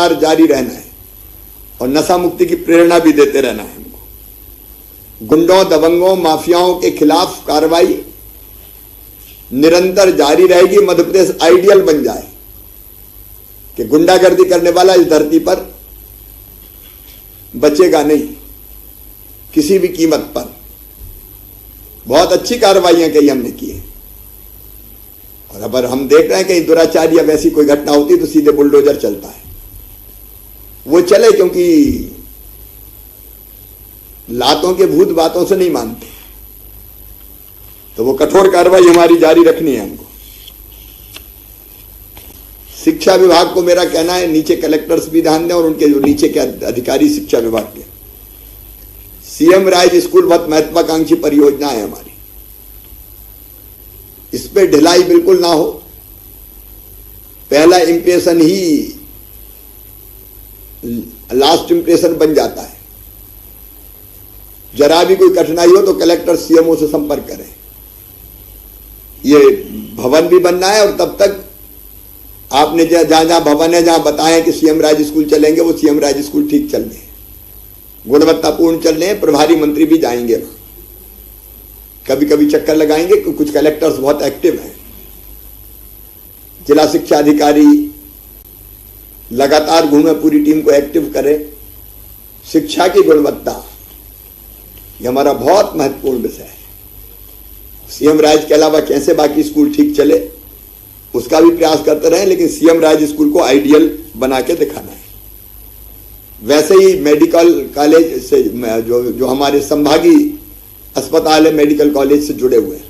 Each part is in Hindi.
लगातार जारी रहना है और नशा मुक्ति की प्रेरणा भी देते रहना है हमको। गुंडों, दबंगों, माफियाओं के खिलाफ कार्रवाई निरंतर जारी रहेगी। मध्य प्रदेश आइडियल बन जाए कि गुंडागर्दी करने वाला इस धरती पर बचेगा नहीं किसी भी कीमत पर। बहुत अच्छी कार्रवाइयां कई हमने की है और अगर हम देख रहे हैं कहीं दुराचार या वैसी कोई घटना होती तो सीधे बुलडोजर चलता है। वो चले क्योंकि लातों के भूत बातों से नहीं मानते, तो वो कठोर कार्रवाई हमारी जारी रखनी है हमको। शिक्षा विभाग को मेरा कहना है नीचे कलेक्टर्स भी ध्यान दें और उनके जो नीचे के अधिकारी शिक्षा विभाग के। सीएम राइज स्कूल बहुत महत्वाकांक्षी परियोजना है हमारी, इस पे ढिलाई बिल्कुल ना हो। पहला इंप्रेशन ही लास्ट इंप्रेशन बन जाता है। जरा भी कोई कठिनाई हो तो कलेक्टर सीएमओ से संपर्क करें। ये भवन भी बनना है और तब तक आपने जहां जहां भवन है, जहां बताएं कि सीएम राइज स्कूल चलेंगे, वो सीएम राइज स्कूल ठीक चल रहे हैं, गुणवत्तापूर्ण चल रहे हैं। प्रभारी मंत्री भी जाएंगे वहां, कभी कभी चक्कर लगाएंगे। कुछ कलेक्टर्स बहुत एक्टिव हैं, जिला शिक्षा अधिकारी लगातार घूमे, पूरी टीम को एक्टिव करे। शिक्षा की गुणवत्ता ये हमारा बहुत महत्वपूर्ण विषय है। सीएम राइज के अलावा कैसे बाकी स्कूल ठीक चले उसका भी प्रयास करते रहे, लेकिन सीएम राइज स्कूल को आइडियल बना के दिखाना है। वैसे ही मेडिकल कॉलेज से जो हमारे संभागीय अस्पताल है, मेडिकल कॉलेज से जुड़े हुए हैं,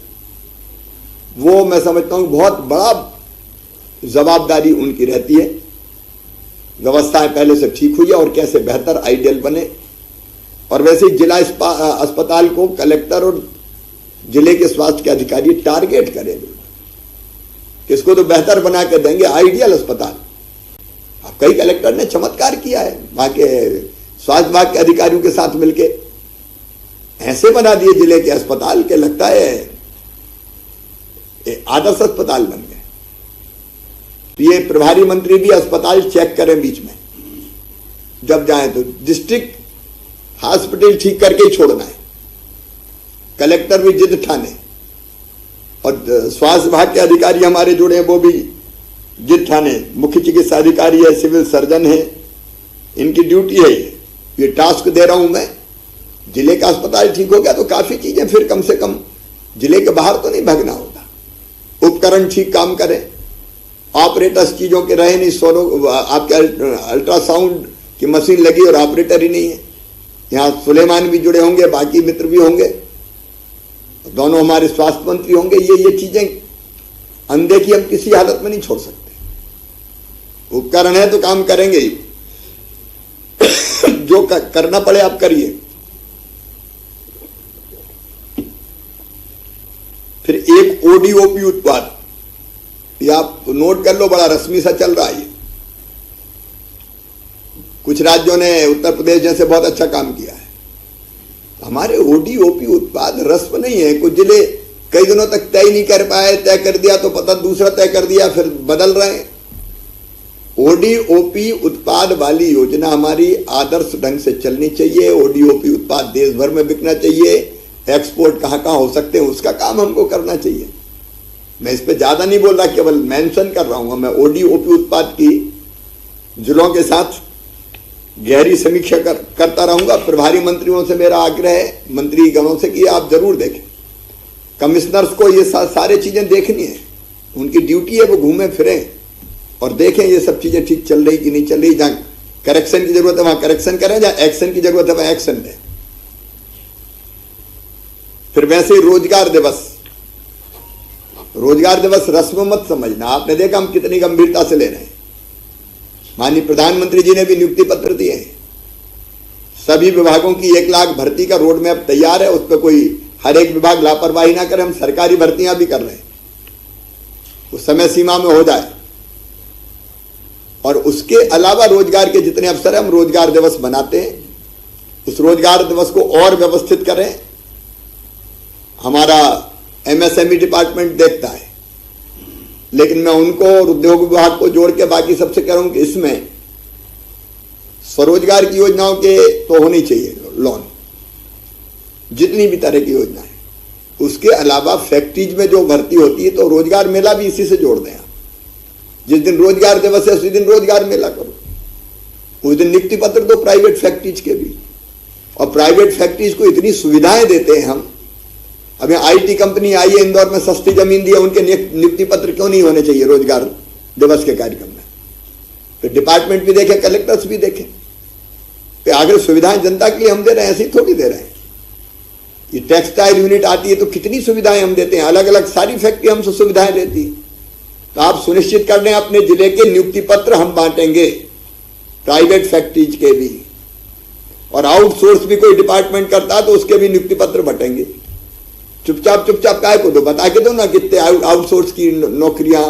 वो मैं समझता हूं बहुत बड़ा जवाबदारी उनकी रहती है। व्यवस्थाएं पहले से ठीक हुई है और कैसे बेहतर आइडियल बने। और वैसे ही जिला अस्पताल को कलेक्टर और जिले के स्वास्थ्य के अधिकारी टारगेट करें, किसको तो बेहतर बना के देंगे आइडियल अस्पताल। अब कई कलेक्टर ने चमत्कार किया है, वहां के स्वास्थ्य विभाग के अधिकारियों के साथ मिलके ऐसे बना दिए जिले के अस्पताल के लगता है आदर्श अस्पताल बन गए। तो ये प्रभारी मंत्री भी अस्पताल चेक करें बीच में, जब जाएं तो डिस्ट्रिक्ट हॉस्पिटल ठीक करके ही छोड़ना है। कलेक्टर भी जिद ठाने और स्वास्थ्य विभाग के अधिकारी हमारे जुड़े हैं, वो भी जिद ठाने। मुख्य चिकित्सा अधिकारी है, सिविल सर्जन है, इनकी ड्यूटी है ये टास्क दे रहा हूं मैं। जिले का अस्पताल ठीक हो गया तो काफी चीजें फिर कम से कम जिले के बाहर तो नहीं भागना होगा। उपकरण ठीक काम करें, ऑपरेटर्स चीजों के रहे नहीं। सोनो आपके अल्ट्रासाउंड की मशीन लगी और ऑपरेटर ही नहीं है। यहां सुलेमान भी जुड़े होंगे, बाकी मित्र भी होंगे, दोनों हमारे स्वास्थ्य मंत्री होंगे। ये चीजें अनदेखी हम किसी हालत में नहीं छोड़ सकते। उपकरण है तो काम करेंगे ही। जो करना पड़े आप करिए। फिर एक ओडीओपी उत्पाद, ये आप नोट कर लो, बड़ा रस्मी सा चल रहा है। कुछ राज्यों ने, उत्तर प्रदेश जैसे, बहुत अच्छा काम किया है। हमारे ओडीओपी उत्पाद रस्म नहीं है। कुछ जिले कई दिनों तक तय नहीं कर पाए, तय कर दिया तो पता दूसरा तय कर दिया, फिर बदल रहे हैं। ओडीओपी उत्पाद वाली योजना हमारी आदर्श ढंग से चलनी चाहिए। ओडीओपी उत्पाद देश भर में बिकना चाहिए। एक्सपोर्ट कहां कहां हो सकते हैं उसका काम हमको करना चाहिए। मैं इस पे ज्यादा नहीं बोल रहा, केवल मेंशन कर रहा हूं। मैं ओडीओपी उत्पाद की जिलों के साथ गहरी समीक्षा करता रहूंगा। प्रभारी मंत्रियों से मेरा आग्रह है, मंत्री गणों से, कि आप जरूर देखें। कमिश्नर्स को ये सारे चीजें देखनी है, उनकी ड्यूटी है, वो घूमे फिरें और देखें ये सब चीजें ठीक चल रही कि नहीं चल रही। जहां करेक्शन की जरूरत है वहां करेक्शन करें, जहां एक्शन की जरूरत है वहां एक्शन दें। फिर वैसे ही रोजगार दिवस रस्म मत समझना। आपने देखा हम कितनी गंभीरता से ले रहे हैं। माननीय प्रधानमंत्री जी ने भी नियुक्ति पत्र दिए हैं। सभी विभागों की 1 लाख भर्ती का रोड मैप तैयार है। उस पर कोई हर एक विभाग लापरवाही ना करे। हम सरकारी भर्तियां भी कर रहे हैं, उस समय सीमा में हो जाए। और उसके अलावा रोजगार के जितने अवसर हैं हम रोजगार दिवस बनाते हैं। उस रोजगार दिवस को और व्यवस्थित करें। हमारा एमएसएमई डिपार्टमेंट देखता है, लेकिन मैं उनको और उद्योग विभाग को जोड़ के बाकी सबसे कह रहा हूं कि इसमें स्वरोजगार की योजनाओं के तो होनी चाहिए लोन, जितनी भी तरह की योजना है। उसके अलावा फैक्ट्रीज में जो भर्ती होती है तो रोजगार मेला भी इसी से जोड़ दें आप। जिस दिन रोजगार दिवस है उसी दिन रोजगार मेला करो, उस दिन नियुक्ति पत्र दो प्राइवेट फैक्ट्रीज के भी। और प्राइवेट फैक्ट्रीज को इतनी सुविधाएं देते हैं हम। अभी आईटी कंपनी आई है इंदौर में, सस्ती जमीन दी है, उनके नियुक्ति पत्र क्यों नहीं होने चाहिए रोजगार दिवस के कार्यक्रम में? फिर डिपार्टमेंट भी देखे, कलेक्टर्स भी देखे। तो आखिर सुविधाएं जनता के लिए हम दे रहे हैं, ऐसे ही थोड़ी दे रहे हैं। ये टेक्सटाइल यूनिट आती है तो कितनी सुविधाएं हम देते हैं, अलग अलग सारी फैक्ट्री हमसे सुविधाएं देती है। तो आप सुनिश्चित कर दें अपने जिले के नियुक्ति पत्र हम बांटेंगे प्राइवेट फैक्ट्रीज के भी, और आउटसोर्स भी कोई डिपार्टमेंट करता है तो उसके भी नियुक्ति पत्र बटेंगे। चुपचाप काय को दो, बता के दो ना कितने आउटसोर्स की नौकरियां,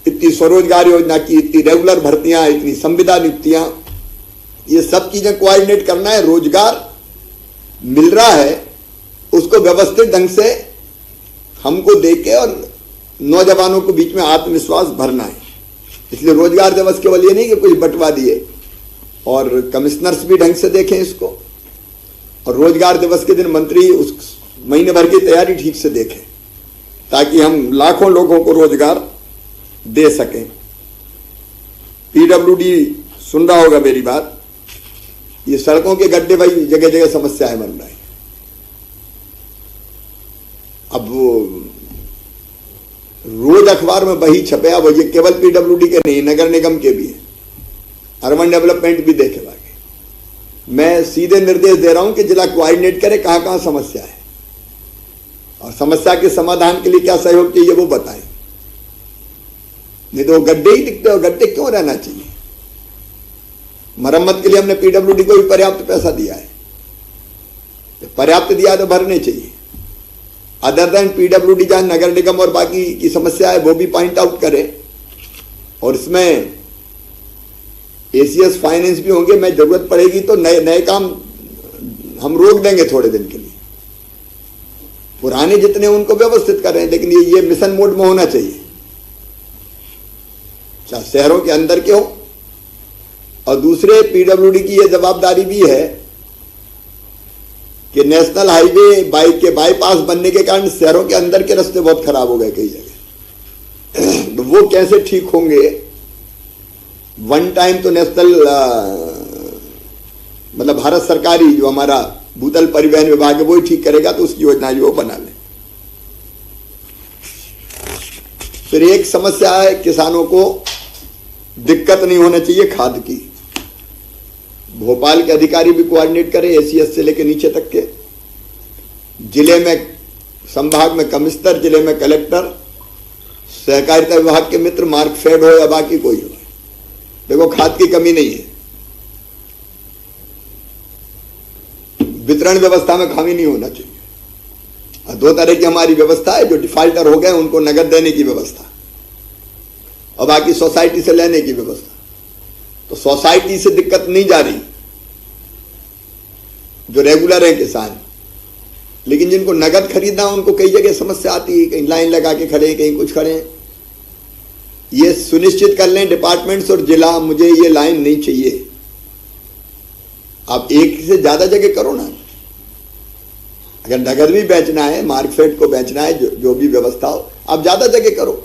इतनी स्वरोजगार योजना की, इतनी रेगुलर भर्तियां, इतनी संविदा नियुक्तियां, ये सब चीजें कोऑर्डिनेट करना है। रोजगार मिल रहा है उसको व्यवस्थित ढंग से हमको देके और नौजवानों को बीच में आत्मविश्वास भरना है। इसलिए रोजगार दिवस केवल ये नहीं कि कुछ बंटवा दिए, और कमिश्नर्स भी ढंग से देखें इसको, और रोजगार दिवस के दिन मंत्री उस महीने भर की तैयारी ठीक से देखें, ताकि हम लाखों लोगों को रोजगार दे सकें। पीडब्ल्यूडी सुन रहा होगा मेरी बात, ये सड़कों के गड्ढे भाई जगह जगह समस्याएं बन रही हैं। अब वो रोज अखबार में वही छपे, अब ये केवल पीडब्ल्यूडी के नहीं, नगर निगम के भी है, अर्बन डेवलपमेंट भी देखे बाकी। मैं सीधे निर्देश दे रहा हूं कि जिला कोऑर्डिनेट करे कहां कहां समस्या है, और समस्या के समाधान के लिए क्या सहयोग चाहिए वो बताएं। नहीं तो गड्ढे ही दिखते हो, गड्ढे क्यों रहना चाहिए? मरम्मत के लिए हमने पीडब्ल्यूडी को भी पर्याप्त पैसा दिया है, पर्याप्त दिया तो भरने चाहिए। अदर देन पीडब्ल्यूडी जहां नगर निगम और बाकी की समस्या है वो भी पॉइंट आउट करें, और इसमें एसीएस फाइनेंस भी होंगे। मैं जरूरत पड़ेगी तो नए काम हम रोक देंगे थोड़े दिन के लिए, पुराने जितने उनको व्यवस्थित करें, लेकिन ये मिशन मोड में होना चाहिए, चाहे शहरों के अंदर के हो। और दूसरे पीडब्ल्यूडी की यह जवाबदारी भी है कि नेशनल हाईवे के बाईपास बनने के कारण शहरों के अंदर के रास्ते बहुत खराब हो गए कई जगह। तो वो कैसे ठीक होंगे? वन टाइम तो नेशनल मतलब भारत सरकारी जो हमारा भूतल परिवहन विभाग है वो ही ठीक करेगा, तो उसकी योजना जो बना ले। फिर एक समस्या है, किसानों को दिक्कत नहीं होना चाहिए खाद की। भोपाल के अधिकारी भी कोऑर्डिनेट करें, एसीएस से लेकर नीचे तक के। जिले में संभाग में कमिश्नर, जिले में कलेक्टर, सहकारिता विभाग के मित्र, मार्कफेड हो या बाकी कोई हो, देखो खाद की कमी नहीं है, वितरण व्यवस्था में खामी नहीं होना चाहिए। दो तरह की हमारी व्यवस्था है, जो डिफॉल्टर हो गए उनको नगद देने की व्यवस्था, और बाकी सोसाइटी से लेने की व्यवस्था। तो सोसाइटी से दिक्कत नहीं जा रही, जो रेगुलर है किसान, लेकिन जिनको नगद खरीदना उनको कई जगह समस्या आती है, कहीं लाइन लगा के खड़े, कहीं कुछ खड़े। ये सुनिश्चित कर लें डिपार्टमेंट्स और जिला, मुझे ये लाइन नहीं चाहिए। आप एक से ज्यादा जगह करो ना, अगर नगद भी बेचना है, मार्कफेड को बेचना है, जो भी व्यवस्था हो, आप ज्यादा जगह करो।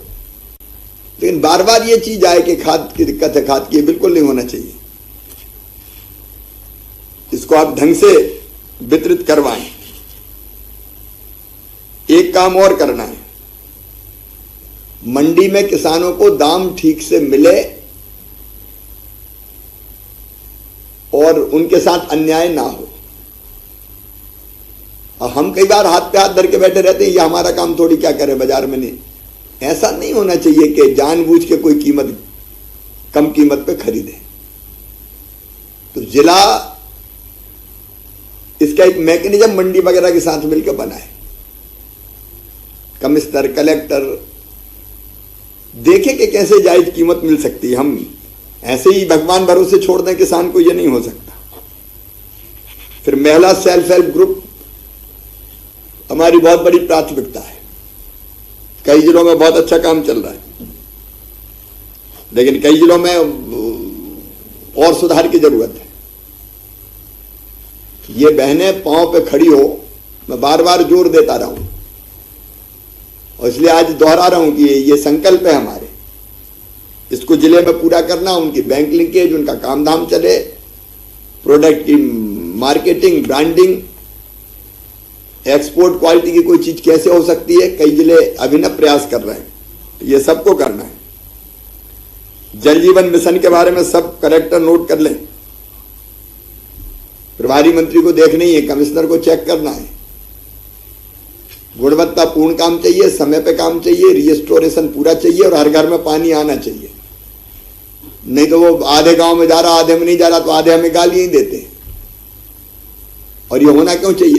लेकिन बार बार ये चीज आए कि खाद की दिक्कत है, खाद की, बिल्कुल नहीं होना चाहिए। इसको आप ढंग से वितरित करवाएं। एक काम और करना है, मंडी में किसानों को दाम ठीक से मिले और उनके साथ अन्याय ना हो। और हम कई बार हाथ पे हाथ धर के बैठे रहते हैं, ये हमारा काम थोड़ी, क्या करे बाजार में। नहीं, ऐसा नहीं होना चाहिए कि जानबूझ के कोई कीमत कम कीमत पे खरीदे। तो जिला इसका एक मैकेनिज्म मंडी वगैरह के साथ मिलकर बनाए, कमिश्नर, कलेक्टर देखे कि कैसे जायज कीमत मिल सकती है। हम ऐसे ही भगवान भरोसे छोड़ दें किसान को, ये नहीं हो सकता। फिर महिला सेल्फ हेल्प ग्रुप हमारी बहुत बड़ी प्राथमिकता है। कई जिलों में बहुत अच्छा काम चल रहा है, लेकिन कई जिलों में और और सुधार की जरूरत है। ये बहनें पांव पे खड़ी हो, मैं बार बार जोर देता रहा हूं और इसलिए आज दोहरा रहा हूं कि ये संकल्प है हमारे, इसको जिले में पूरा करना। उनकी बैंक लिंकेज, उनका काम धाम चले, प्रोडक्ट की मार्केटिंग, ब्रांडिंग, एक्सपोर्ट क्वालिटी की कोई चीज कैसे हो सकती है, कई जिले अभिनव प्रयास कर रहे हैं, ये सबको करना है। जल जीवन मिशन के बारे में सब कलेक्टर नोट कर लें, प्रभारी मंत्री को देखना ही है, कमिश्नर को चेक करना है। गुणवत्तापूर्ण काम चाहिए, समय पे काम चाहिए, रिस्टोरेशन पूरा चाहिए और हर घर में पानी आना चाहिए। नहीं तो वो आधे गांव में जा रहा, आधे में नहीं जा रहा, तो आधे हमें गाली ही देते हैं। और ये होना क्यों चाहिए?